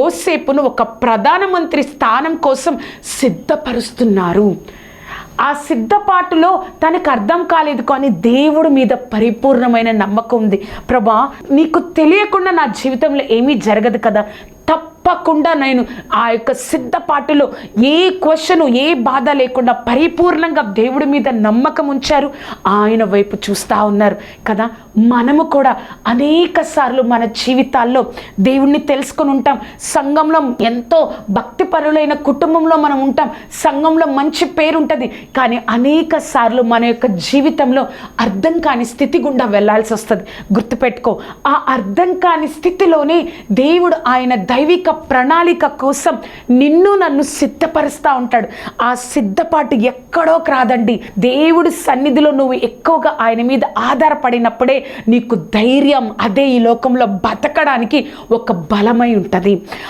యోసేపును ఒక ప్రధానమంత్రి స్థానం కోసం సిద్ధపరుస్తున్నారు. ఆ సిద్ధపాటులో తనకు అర్థం కాలేదు, కానీ దేవుడి మీద పరిపూర్ణమైన నమ్మకం ఉంది. ప్రభా, నీకు తెలియకుండా నా జీవితంలో ఏమీ జరగదు కదా, తప్పకుండా నేను ఆ యొక్క సిద్ధపాటులో ఏ క్వశ్చను, ఏ బాధ లేకుండా పరిపూర్ణంగా దేవుడి మీద నమ్మకం ఉంచారు. ఆయన వైపు చూస్తూ ఉన్నారు కదా. మనము కూడా అనేక సార్లు మన జీవితాల్లో దేవుణ్ణి తెలుసుకొని ఉంటాం. సంఘంలో ఎంతో భక్తిపరులైన కుటుంబంలో మనం ఉంటాం. సంఘంలో మంచి పేరు ఉంటుంది. కానీ అనేక సార్లు మన యొక్క జీవితంలో అర్థం కాని స్థితి గుండా వెళ్ళాల్సి వస్తుంది. గుర్తుపెట్టుకో, ఆ అర్థం కాని స్థితిలోనే దేవుడు ఆయన దైవిక ప్రణాళిక కోసం నిన్ను నన్ను సిద్ధపరుస్తూ ఉంటాడు. ఆ సిద్ధపాటు ఎక్కడో రాదండి. దేవుడి సన్నిధిలో నువ్వు ఎక్కువగా ఆయన మీద ఆధారపడినప్పుడే నీకు ధైర్యం, అదే ఈ లోకంలో బతకడానికి ఒక బలమై ఉంటుంది.